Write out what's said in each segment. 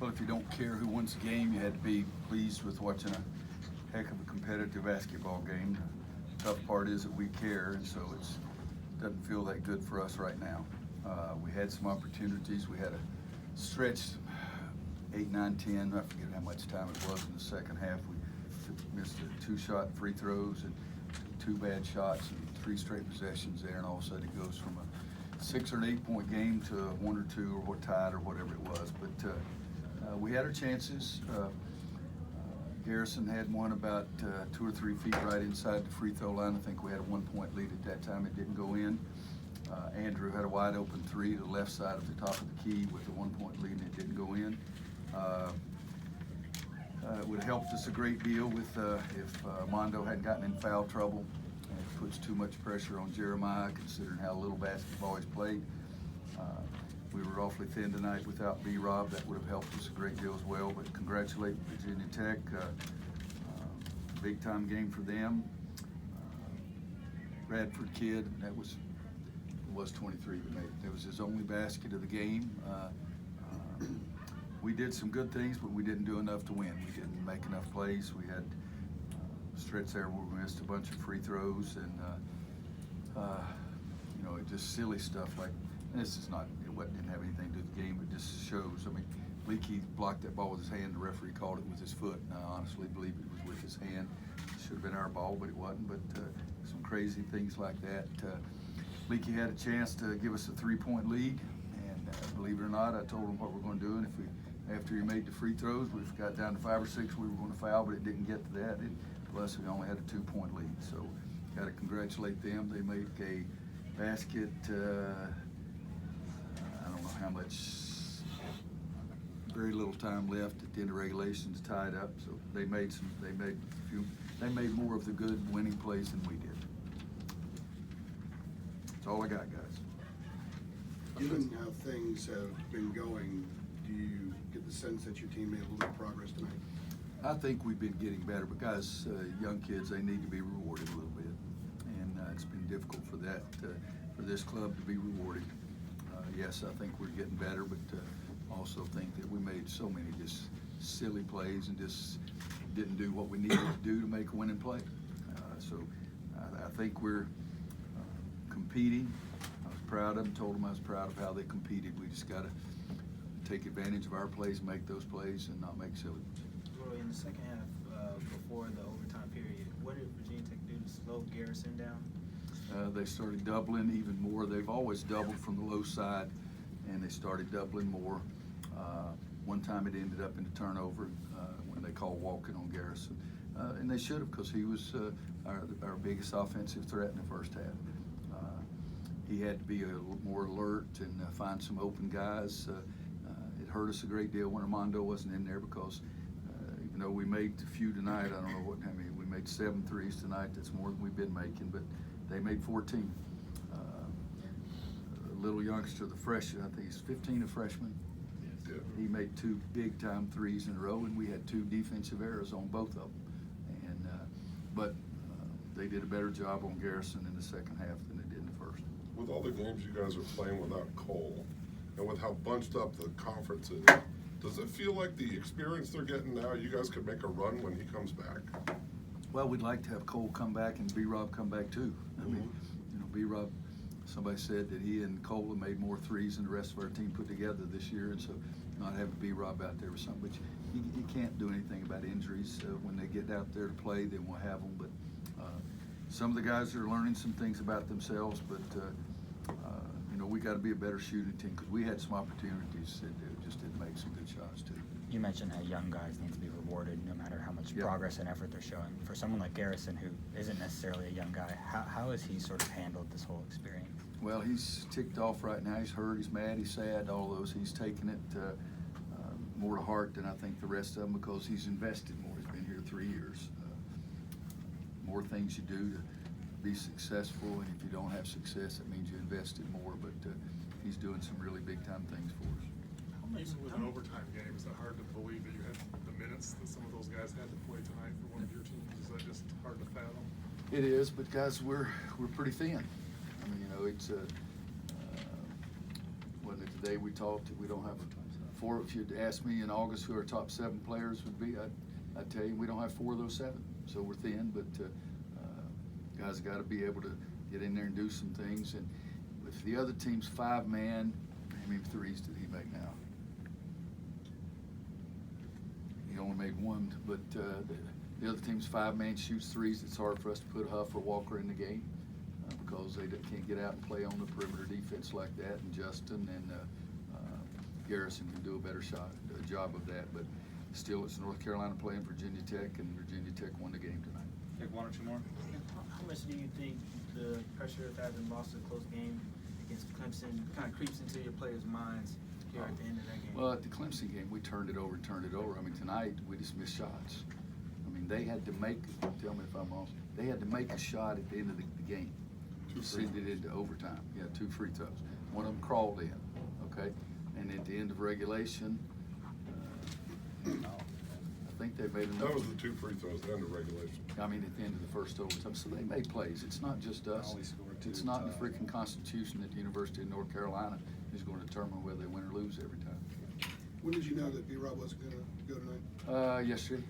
Well, if you don't care who wins the game, you had to be pleased with watching a heck of a competitive basketball game. The tough part is that we care, and so it doesn't feel that good for us right now. We had some opportunities. We had a stretch, 8, 9, 10. I forget how much time it was in the second half. We missed 2 shot free throws and 2 bad shots and 3 straight possessions there, and all of a sudden it goes from a 6 or an 8 point game to a 1 or 2 or tied or whatever it was. But we had our chances. Garrison had one about 2 or 3 feet right inside the free throw line. I think we had a 1 point lead at that time. It didn't go in. Andrew had a wide open 3 to the left side of the top of the key with a 1 point lead, and it didn't go in. It would have helped us a great deal with if Mondo hadn't gotten in foul trouble. It puts too much pressure on Jeremiah, considering how little basketball he's played. We were awfully thin tonight without B-Rob. That would have helped us a great deal as well. But congratulate Virginia Tech. Big time game for them. Bradford kid, it was 23 that made it. It was his only basket of the game. We did some good things, but we didn't do enough to win. We didn't make enough plays. We had a stretch there where we missed a bunch of free throws, and you know, just silly stuff like. And this is not. Didn't have anything to do with the game. It just shows. I mean, Leakey blocked that ball with his hand. The referee called it with his foot, and I honestly believe it was with his hand. It should have been our ball, but it wasn't. But some crazy things like that. Leakey had a chance to give us a 3-point lead, and believe it or not, I told him what we're going to do. And if we, after he made the free throws, we got down to 5 or 6, we were going to foul, but it didn't get to that. And plus, we only had a 2-point lead. So, got to congratulate them. They made a basket. I don't know how much. Very little time left at the end of regulation to tie it up. So they made some. They made more of the good winning plays than we did. That's all I got, guys. Given how things have been going, do you get the sense that your team made a little bit of progress tonight? I think we've been getting better, but guys, young kids, they need to be rewarded a little bit, and it's been difficult for that for this club to be rewarded. Yes, I think we're getting better, but also think that we made so many just silly plays and just didn't do what we needed to do to make a winning play. So I think we're competing. I was proud of them, told them I was proud of how they competed. We just got to take advantage of our plays, make those plays, and not make silly ones. Roy, in the second half, before the overtime period, what did Virginia Tech do to slow Garrison down? They started doubling even more. They've always doubled from the low side, and they started doubling more. One time it ended up in a turnover when they called walking on Garrison. And they should have, because he was our biggest offensive threat in the first half. He had to be a little more alert and find some open guys. It hurt us a great deal when Armando wasn't in there, because even though we made a few tonight, I don't know how many, we made 7 threes tonight. That's more than we've been making, but they made 14. A little youngster, the freshman, I think he's 15, a freshman. Yeah. He made 2 big-time threes in a row, and we had 2 defensive errors on both of them. And but they did a better job on Garrison in the second half than they did in the first. With all the games you guys are playing without Cole, and with how bunched up the conference is, does it feel like the experience they're getting now, you guys could make a run when he comes back? Well, we'd like to have Cole come back and B-Rob come back too. I mean, you know, B-Rob, somebody said that he and Cole have made more threes than the rest of our team put together this year, and so not having B-Rob out there or something. But you can't do anything about injuries. When they get out there to play, then we'll have them. But some of the guys are learning some things about themselves, but you know, we got to be a better shooting team, because we had some opportunities that just didn't make some good shots too. You mentioned how young guys need to be rewarded no matter how much progress and effort they're showing. For someone like Garrison, who isn't necessarily a young guy, how has he sort of handled this whole experience? Well, he's ticked off right now. He's hurt, he's mad, he's sad, all those. He's taken it more to heart than I think the rest of them, because he's invested more. He's been here 3 years. More things you do to be successful, and if you don't have success, it means you invested more, but he's doing some really big-time things for us. With an overtime game, is that hard to believe that you had the minutes that some of those guys had to play tonight for one of your teams? Is that just hard to fathom? It is, but guys, we're pretty thin. I mean, you know, it's wasn't it today we talked that we don't have Before, if you'd asked me in August who our top 7 players would be, I'd tell you we don't have 4 of those 7. So we're thin, but guys got to be able to get in there and do some things. And if the other team's 5-man, how many threes did he make now? He only made 1, but the other team's 5-man shoots threes. It's hard for us to put Huff or Walker in the game because they can't get out and play on the perimeter defense like that. And Justin and Garrison can do a better job of that. But still, it's North Carolina playing Virginia Tech, and Virginia Tech won the game tonight. Take 1 or 2 more. How much do you think the pressure of having lost a close game against Clemson kind of creeps into your players' minds here at the end of that game? Well, at the Clemson game, we turned it over. I mean, tonight, we just missed shots. I mean, they had to make, tell me if I'm wrong, they had to make a shot at the end of the game to send it into overtime. Yeah, 2 free throws. One of them crawled in, okay? And at the end of regulation, I think they made enough. That was the 2 free throws, the end of regulation. I mean, at the end of the first overtime. So they made plays. It's not just us. It's not the freaking Constitution at the University of North Carolina who's going to determine whether they win or lose every time. When did you know that B-Rob wasn't gonna go tonight? Yesterday.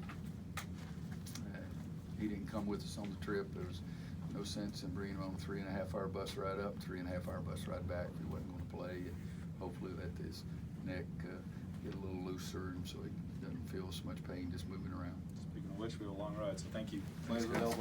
He didn't come with us on the trip. There was no sense in bringing him on a 3.5-hour bus ride up, 3.5-hour bus ride back if he wasn't going to play. And hopefully let his neck get a little looser, and so he doesn't feel so much pain just moving around. Speaking of which, we have a long ride, so thank you. Thanks, guys.